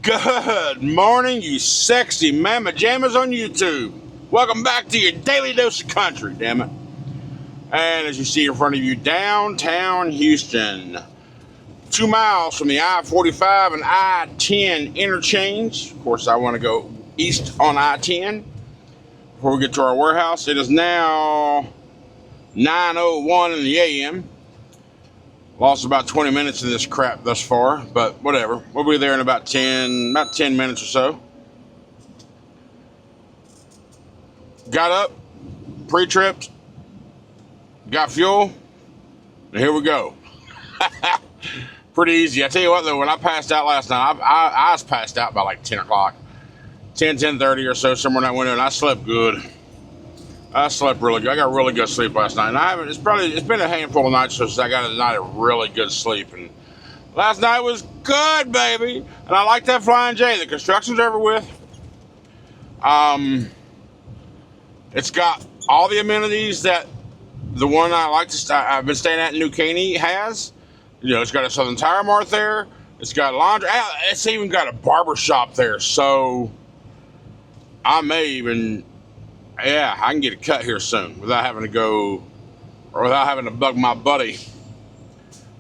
Good morning, you sexy mamma jammers on YouTube. Welcome back to your daily dose of country, damn it. And as you see in front of you, downtown Houston. 2 miles from the I-45 and I-10 interchange. Of course, I want to go east on I-10 before we get to our warehouse. It is now 9:01 in the a.m. Lost about 20 minutes of this crap thus far, but whatever. We'll be there in about 10 minutes or so. Got up, pre-tripped, got fuel, and here we go. Pretty easy. I tell you what, though, when I passed out last night, I was passed out by like 10 o'clock. 10:30 or so, somewhere in that window, and I slept good. I slept really good. I got really good sleep last night, and it's been a handful of nights since I got a night of really good sleep, and last night was good, baby. And I like that Flying J. The construction's over with. It's got all the amenities that the one I've been staying at in New Caney has. You know, it's got a Southern Tire Mart there. It's got laundry. It's even got a barber shop there. So I may even, I can get a cut here soon without having to go, or without having to bug my buddy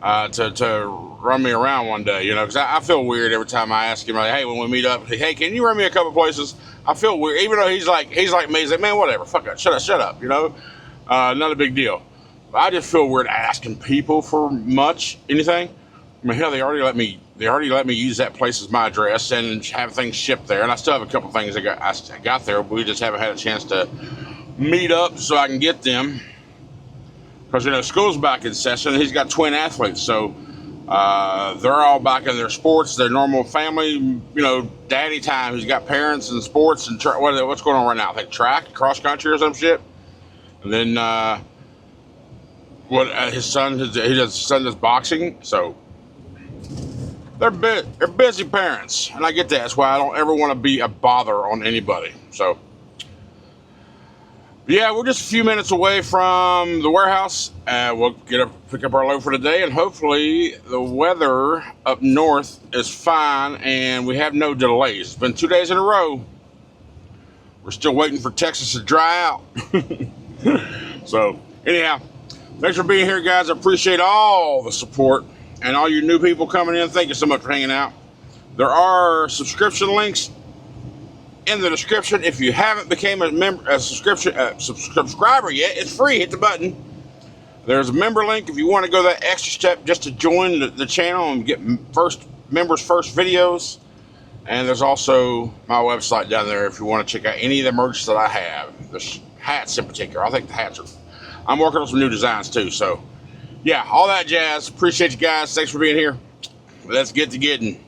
to run me around one day. You know, because I feel weird every time I ask him, like, hey, when we meet up, hey, can you run me a couple places? I feel weird, even though he's like me. He's like, man, whatever, fuck it, shut up. You know, not a big deal. I just feel weird asking people for anything. I mean, hell, they already let me use that place as my address and have things shipped there. And I still have a couple things I got there, but we just haven't had a chance to meet up so I can get them. Because, you know, school's back in session. He's got twin athletes, so they're all back in their sports, their normal family, you know, daddy time. He's got parents and sports and what's going on right now? I think track, cross country or some shit. And then his son does boxing, so they're busy parents, and I get that. That's why I don't ever want to be a bother on anybody. So yeah, we're just a few minutes away from the warehouse. We'll pick up our load for today, and hopefully the weather up north is fine and we have no delays. It's been 2 days in a row. We're still waiting for Texas to dry out. So anyhow, thanks for being here, guys. I appreciate all the support and all you new people coming in. Thank you so much for hanging out. There are subscription links in the description. If you haven't became a subscriber yet, it's free. Hit the button. There's a member link if you want to go that extra step just to join the channel and get members first videos. And there's also my website down there if you want to check out any of the merch that I have. The hats in particular. I think the hats I'm working on some new designs too. So yeah, all that jazz. Appreciate you guys. Thanks for being here. Let's get to getting.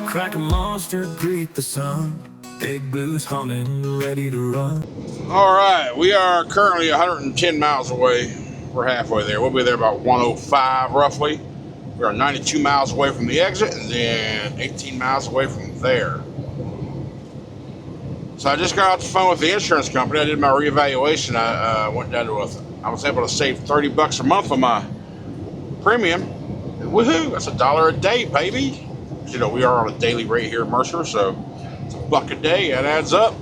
Crack a monster, greet the sun. Big blues humming, ready to run. All right, we are currently 110 miles away. We're halfway there. We'll be there about 105 roughly. We are 92 miles away from the exit, and then 18 miles away from there. So I just got off the phone with the insurance company. I did my reevaluation. I went down to I was able to save $30 a month on my premium. Woohoo! That's $1 a day, baby. You know, we are on a daily rate here at Mercer, so it's $1 a day. That adds up.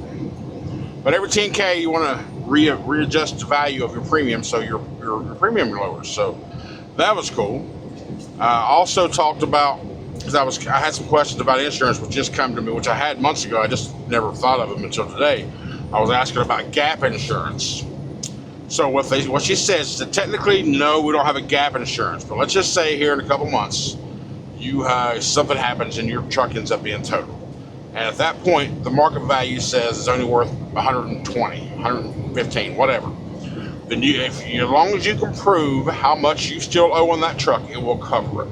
But every 10K, you want to readjust the value of your premium so your premium lowers. So that was cool. Also talked about, because I had some questions about insurance which just come to me, which I had months ago. I just never thought of them until today. I was asking about gap insurance. So what she says is that technically, no, we don't have a gap insurance. But let's just say here in a couple months, something happens and your truck ends up being totaled. And at that point, the market value says it's only worth 120, 115, whatever. Then as long as you can prove how much you still owe on that truck, it will cover it.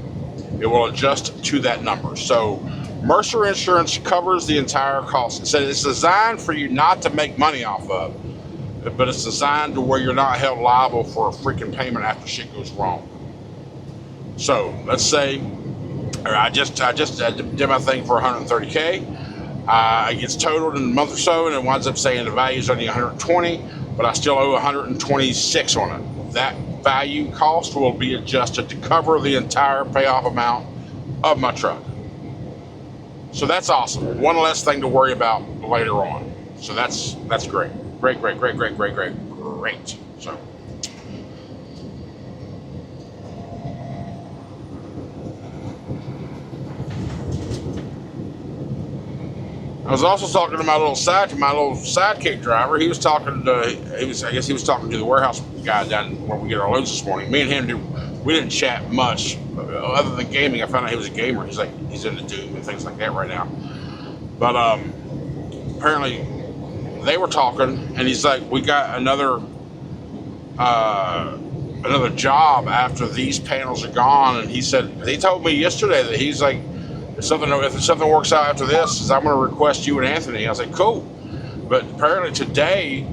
It will adjust to that number. So Mercer Insurance covers the entire cost. It says it's designed for you not to make money off of, but it's designed to where you're not held liable for a freaking payment after shit goes wrong. So let's say I just did my thing for 130K. It gets totaled in a month or so, and it winds up saying the value is only 120, but I still owe 126 on it. That value cost will be adjusted to cover the entire payoff amount of my truck. So that's awesome. One less thing to worry about later on. So that's great. Great. So I was also talking to my little sidekick driver. He was talking to I guess he was talking to the warehouse guy down where we get our loads this morning. Me and him we didn't chat much other than gaming. I found out he was a gamer. He's into Doom and things like that right now. But apparently they were talking, and he's like, we got another job after these panels are gone. And he told me yesterday that he's like, if something works out after this, I'm going to request you and Anthony. I was like, cool. But apparently today,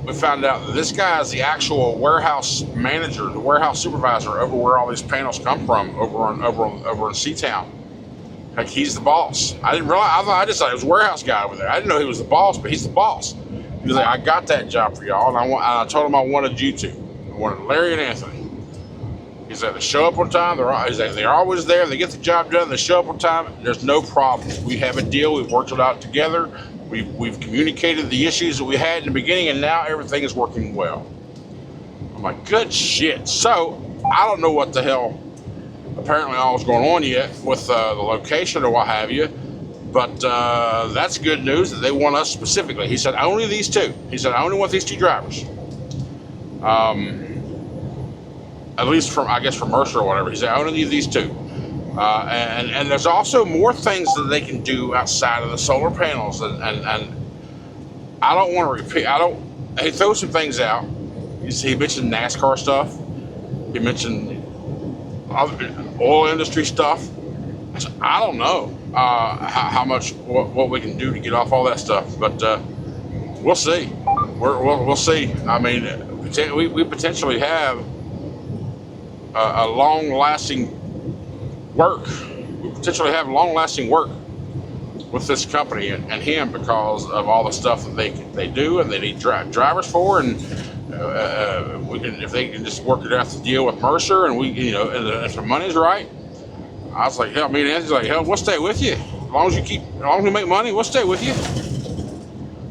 we found out that this guy is the actual warehouse manager, the warehouse supervisor over where all these panels come from, over in Seatown. Like, he's the boss. I didn't realize. I just thought he was a warehouse guy over there. I didn't know he was the boss, but he's the boss. He was like, I got that job for y'all, and I told him I wanted you two. I wanted Larry and Anthony. He's like, they show up on time. They're always there. They get the job done. They show up on time. There's no problem. We have a deal. We've worked it out together. We've communicated the issues that we had in the beginning, and now everything is working well. I'm like, good shit. So I don't know what the hell apparently all was going on yet with the location or what have you, but that's good news that they want us specifically. He said only these two. He said I only want these two drivers. At least from Mercer or whatever. He said I only need these two. And there's also more things that they can do outside of the solar panels, and I don't want to repeat. He throws some things out. He mentioned NASCAR stuff. He mentioned oil industry stuff. I don't know how much what we can do to get off all that stuff, but we'll see. We'll see. I mean, we potentially have a long-lasting work. We potentially have long-lasting work with this company and him because of all the stuff that they do and they need drivers for, and if they can just work it out to deal with Mercer, and and if the money's right. I was like, hell, me and Anthony's like, hell, we'll stay with you as long as we make money. We'll stay with you.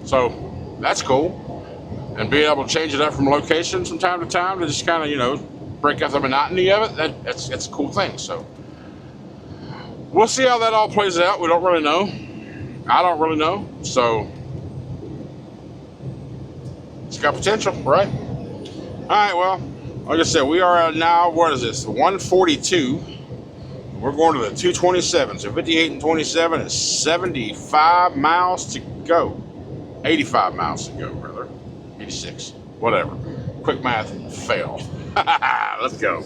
So that's cool, and being able to change it up from locations from time to time to just kind of break up the monotony of it. That's a cool thing. So we'll see how that all plays out. We don't really know. I don't really know. So it's got potential, right? All right, well, like I said, we are now, what is this, 142. We're going to the 227. So 58 and 27 is 75 miles to go. 85 miles to go, rather. 86. Whatever. Quick math fail. Let's go.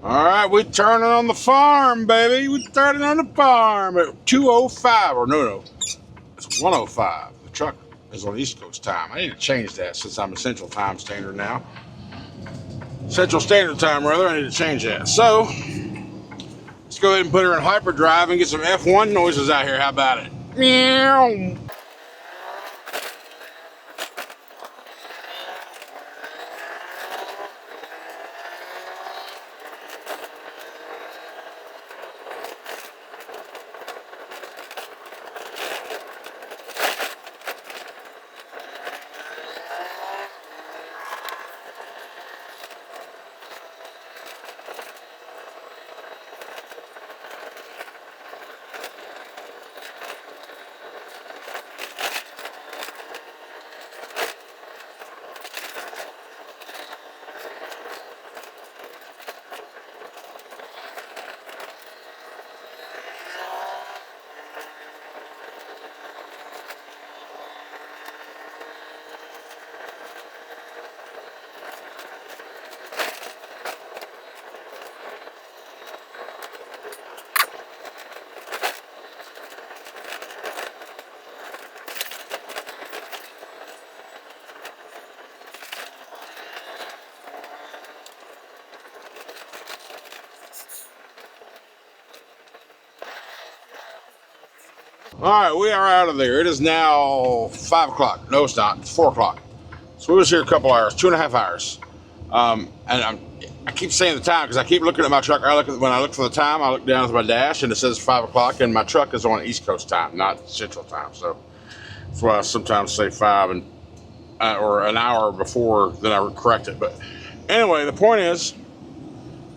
All right, we're turning on the farm, baby. We're turning on the farm at 2:05. Or no, it's 1:05. The truck is on East Coast time. I need to change that since I'm a Central Time Standard now. Central Standard Time, rather. I need to change that. So let's go ahead and put her in hyperdrive and get some F1 noises out here. How about it? Meow. All right, we are out of there. It is now 5 o'clock. No, it's not. It's 4 o'clock. So we was here a couple hours, 2.5 hours. And I keep saying the time because I keep looking at my truck. When I look for the time, I look down at my dash and it says 5 o'clock, and my truck is on East Coast time, not Central time. So that's why I sometimes say 5 and or an hour before, then I correct it. But anyway, the point is,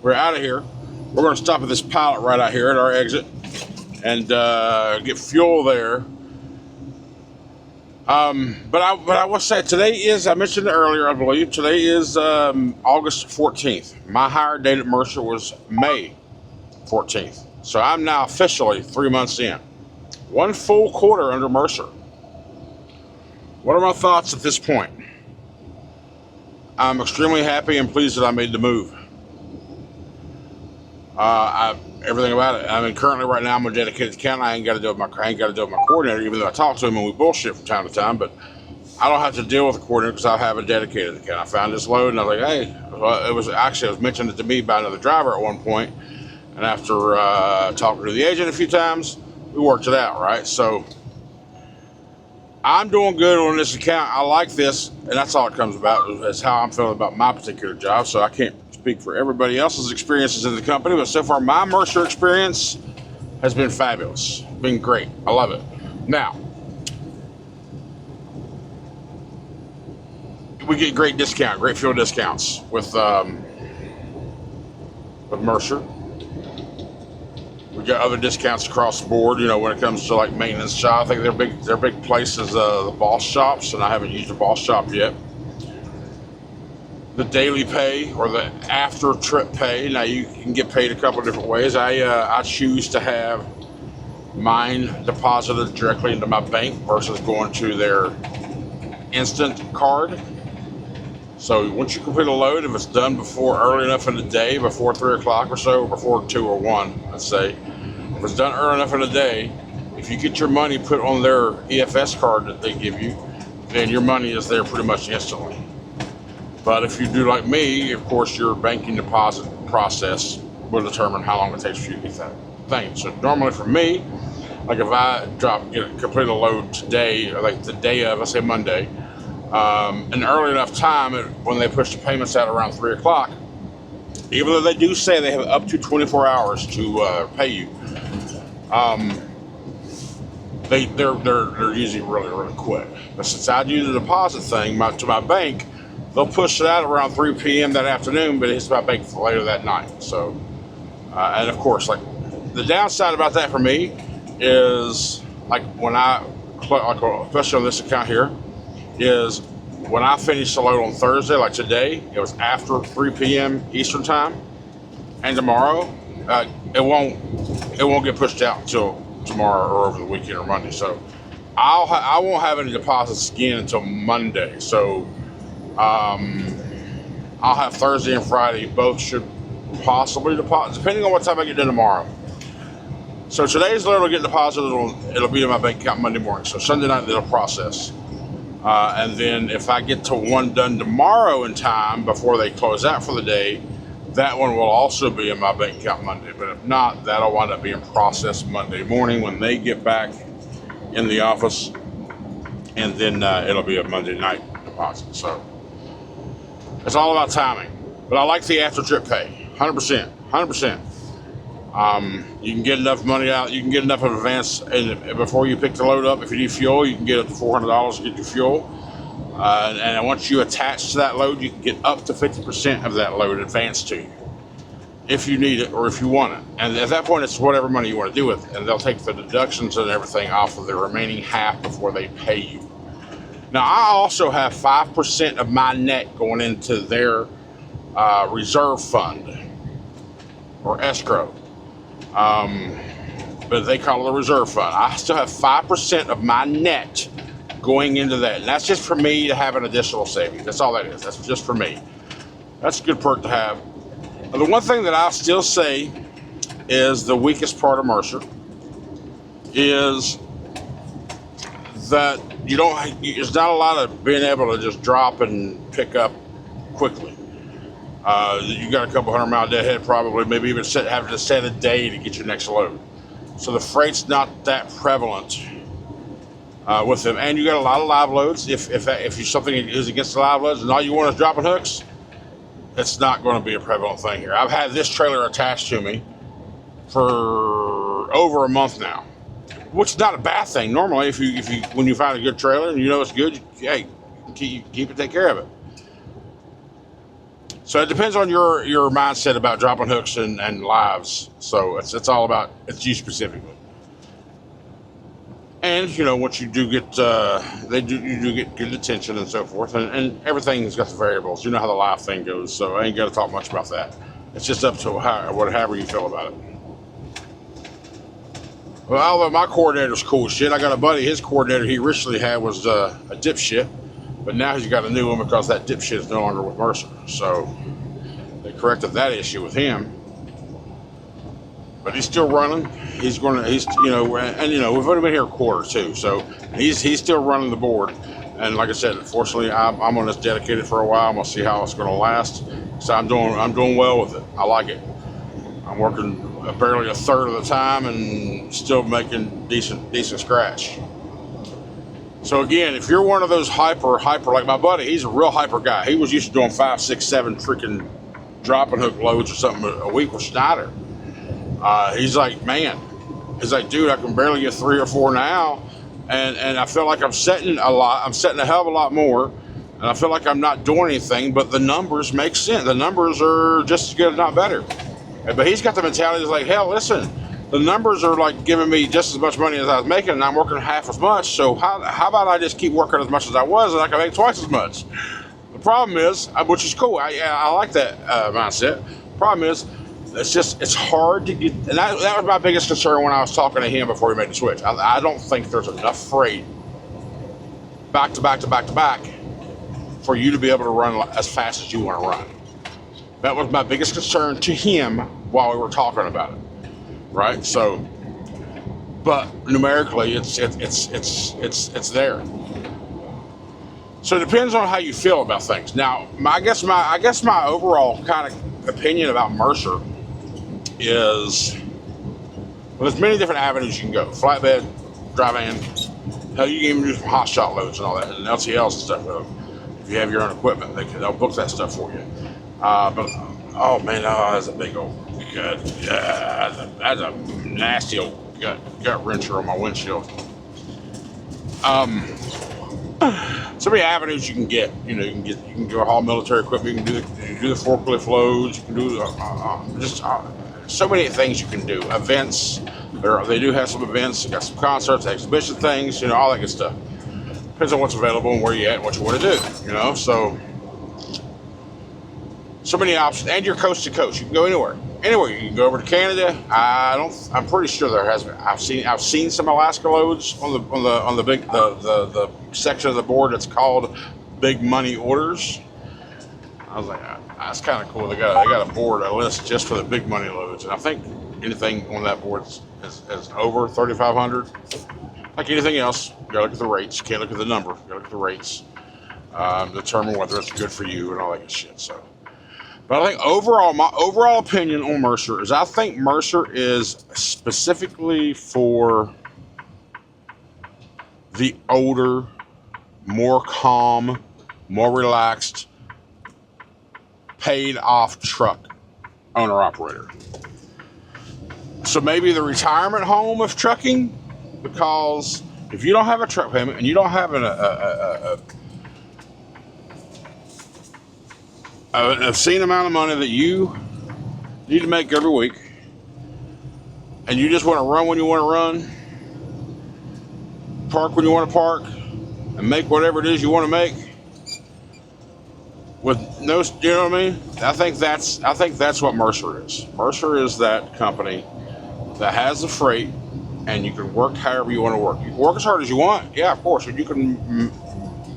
we're out of here. We're going to stop at this pilot right out here at our exit and get fuel there. But I will say today is, I mentioned it earlier, I believe, today is August 14th. My hire date at Mercer was May 14th. So I'm now officially 3 months in. 1 full quarter under Mercer. What are my thoughts at this point? I'm extremely happy and pleased that I made the move. Everything about it. I mean, currently right now I'm a dedicated account. I ain't got to do it with my coordinator, even though I talk to him and we bullshit from time to time. But I don't have to deal with the coordinator because I have a dedicated account. I found this load and I was like, hey, well, it was mentioned to me by another driver at one point, and after talking to the agent a few times, we worked it out, right? So I'm doing good on this account. I like this, and that's all it comes about. Is how I'm feeling about my particular job. So I can't speak for everybody else's experiences in the company, but so far my Mercer experience has been fabulous, been great. I love it. Now, we get great fuel discounts with Mercer. We got other discounts across the board, when it comes to like maintenance shop. I think their big places, the Boss shops, and I haven't used a Boss shop yet. The daily pay or the after trip pay. Now you can get paid a couple of different ways. I choose to have mine deposited directly into my bank versus going to their instant card. So once you complete a load, if it's done early enough in the day, before 3 o'clock or so, or before 2 or 1, let's say, if it's done early enough in the day, if you get your money put on their EFS card that they give you, then your money is there pretty much instantly. But if you do like me, of course, your banking deposit process will determine how long it takes for you to get that thing. So normally for me, like if I complete a load today, or like the day of, let's say Monday, an early enough time when they push the payments out around 3 o'clock, even though they do say they have up to 24 hours to pay you, they're usually really, really quick. But since I do the deposit thing to my bank, they'll push it out around 3 p.m. that afternoon, but it hits my bank later that night. So, and of course, like the downside about that for me is like especially on this account here, is when I finish the load on Thursday, like today, it was after 3 p.m. Eastern time, and tomorrow, it won't get pushed out until tomorrow or over the weekend or Monday. So I won't have any deposits again until Monday. So I'll have Thursday and Friday. Both should possibly deposit, depending on what time I get done tomorrow. So today's load will get deposited it'll be in my bank account Monday morning. So Sunday night it'll process. And then if I get to one done tomorrow in time before they close out for the day, that one will also be in my bank account Monday. But if not, that'll wind up being processed Monday morning when they get back in the office. And then it'll be a Monday night deposit. So it's all about timing. But I like the after trip pay, 100%. You can get enough money out. You can get enough in advance before you pick the load up. If you need fuel, you can get up to $400 to get your fuel. And once you attach to that load, you can get up to 50% of that load advanced to you, if you need it or if you want it. And at that point, it's whatever money you want to do with it. And they'll take the deductions and everything off of the remaining half before they pay you. Now, I also have 5% of my net going into their reserve fund or escrow. But they call it a reserve fund. I still have 5% of my net going into that. And that's just for me to have an additional savings. That's all that is. That's just for me. That's a good perk to have. The one thing that I'll still say is the weakest part of Mercer is that there's not a lot of being able to just drop and pick up quickly. You got a couple 100-mile deadhead probably, maybe even having to set a day to get your next load. So the freight's not that prevalent with them. And you got a lot of live loads. If something is against the live loads and all you want is dropping hooks, it's not going to be a prevalent thing here. I've had this trailer attached to me for over a month now, which is not a bad thing. Normally, if you when you find a good trailer and you know it's good, hey, keep it, take care of it. So it depends on your mindset about dropping hooks and lives. So it's all about you specifically. And once you do get you do get good attention and so forth, and everything's got the variables. You know how the live thing goes, so I ain't got to talk much about that. It's just up to however you feel about it. Well, although my coordinator's cool as shit, I got a buddy. His coordinator he originally had was a dipshit, but now he's got a new one because that dipshit is no longer with Mercer. So they corrected that issue with him. But he's still running. He's we've only been here a quarter too, so he's still running the board. And like I said, unfortunately, I'm on this dedicated for a while. I'm gonna see how it's gonna last. So I'm doing well with it. I like it. I'm working barely a third of the time and still making decent scratch. So again, if you're one of those hyper like my buddy, he's a real hyper guy. He was used to doing 5, 6, 7 freaking dropping hook loads or something a week with Schneider. He's like, dude, I can barely get 3 or 4 now, and I feel like I'm setting a hell of a lot more, and I feel like I'm not doing anything, but the numbers make sense. The numbers are just as good, if not better. But he's got the mentality that's like, hell, listen, the numbers are like giving me just as much money as I was making, and I'm working half as much, so how about I just keep working as much as I was, and I can make twice as much? The problem is, which is cool, I like that mindset. Problem is, it's hard to get, and that was my biggest concern when I was talking to him before he made the switch. I don't think there's enough freight back to back for you to be able to run as fast as you want to run. That was my biggest concern to him while we were talking about it, right? So, but numerically, it's there. So it depends on how you feel about things. Now, I guess my overall kind of opinion about Mercer is, well, there's many different avenues you can go. Flatbed, dry van, hell, you can even do some hot shot loads and all that, and LTLs and stuff. If you have your own equipment, they'll book that stuff for you. But oh man, that's a big old gut. That's a nasty old gut wrencher on my windshield. So many avenues you can get. You can go haul military equipment. You can do the forklift loads. You can do so many things you can do. Events. They do have some events. They got some concerts, exhibition things. All that good stuff. Depends on what's available and where you're at and what you want to do. So many options. And you're coast to coast. You can go anywhere. You can go over to Canada. I'm pretty sure there has been. I've seen some Alaska loads on the big the section of the board that's called Big Money Orders. I was like, that's kind of cool. They got a list just for the big money loads, and I think anything on that board is over 3,500. Like anything else, you gotta look at the rates. You can't look at the number. You gotta look at the rates. Determine whether it's good for you and all that good shit. So. But I think my overall opinion on Mercer is I think Mercer is specifically for the older, more calm, more relaxed, paid off truck owner-operator. So maybe the retirement home of trucking, because if you don't have a truck payment and you don't have an obscene amount of money that you need to make every week, and you just want to run when you want to run, park when you want to park, and make whatever it is you want to make with no, you know what I mean? I think that's what Mercer is. Mercer is that company that has the freight, and you can work however you want to work. You can work as hard as you want, yeah, of course, and you can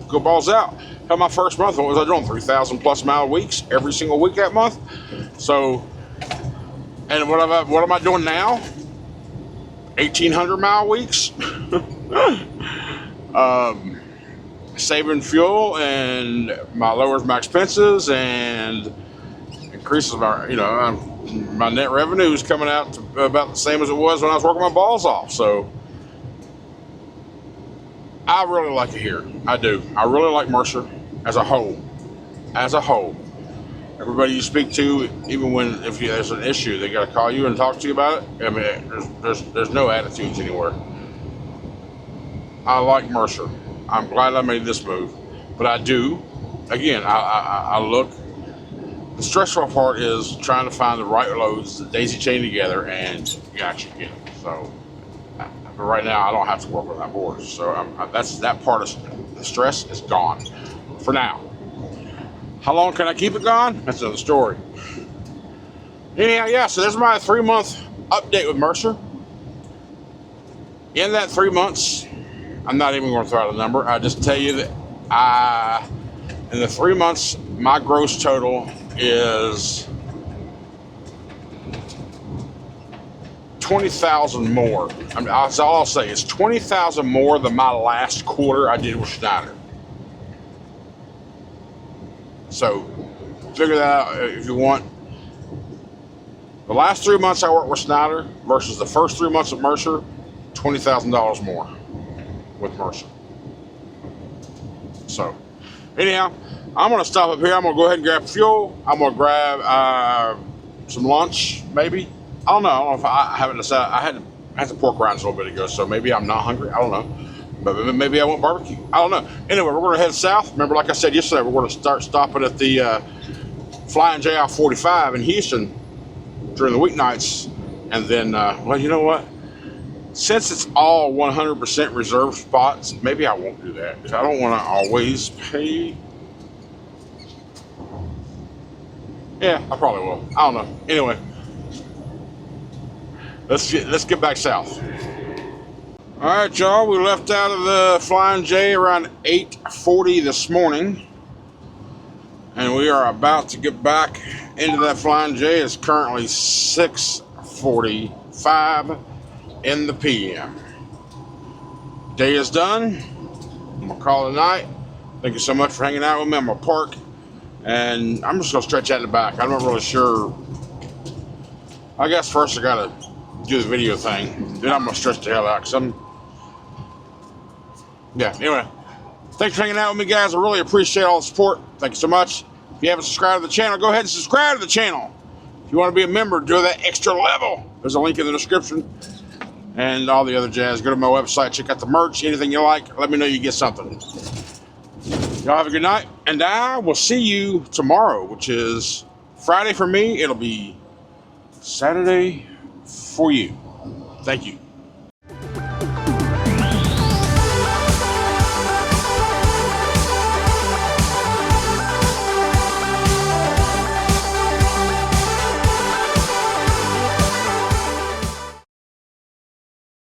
go balls out. Hell, my first month, what was I doing? 3,000 plus mile weeks every single week that month. So, and what am I doing now? 1,800 mile weeks. Saving fuel, and lowers my expenses and increases my net revenue is coming out to about the same as it was when I was working my balls off. So I really like it here. I do. I really like Mercer as a whole. There's Everybody you speak to, even when if there's an issue, they got to call you and talk to you about it. I mean, there's no attitudes anywhere. I like Mercer. I'm glad I made this move, but I do. Again, I look. The stressful part is trying to find the right loads that daisy chain together and you actually get them. So, but right now I don't have to work with that board. So that part of the stress is gone for now. How long can I keep it gone? That's another story. Anyhow, yeah. So there's my 3-month update with Mercer. In that 3 months, I'm not even going to throw out a number. I just tell you that in the 3 months, my gross total is 20,000 more. That's all I'll say. It's 20,000 more than my last quarter I did with Schneider. So figure that out if you want. The last 3 months I worked with Schneider versus the first 3 months at Mercer, $20,000 more with Mercer. So anyhow, I'm going to stop up here. I'm going to go ahead and grab fuel. I'm going to grab some lunch, maybe. I don't know if I haven't decided. I had some pork rinds a little bit ago, so maybe I'm not hungry. I don't know. But maybe I want barbecue. I don't know. Anyway, we're going to head south. Remember, like I said yesterday, we're going to start stopping at the Flying J 45 in Houston during the weeknights. And then, well, you know what? Since it's all 100% reserved spots, maybe I won't do that because I don't want to always pay. Yeah, I probably will. I don't know. Anyway, let's get back south. All right, y'all. We left out of the Flying J around 8:40 this morning, and we are about to get back into that Flying J. It's currently 6:45 in the PM. Day is done. I'm gonna call it a night. Thank you so much for hanging out with me. I'm gonna park, and I'm just gonna stretch out in the back. I'm not really sure. I guess first I gotta do the video thing. Then I'm gonna stretch the hell out because anyway. Thanks for hanging out with me, guys. I really appreciate all the support. Thank you so much. If you haven't subscribed to the channel, go ahead and subscribe to the channel. If you want to be a member, do that extra level. There's a link in the description. And all the other jazz. Go to my website, check out the merch. Anything you like, let me know you get something. Y'all have a good night. And I will see you tomorrow, which is Friday for me. It'll be Saturday for you. Thank you.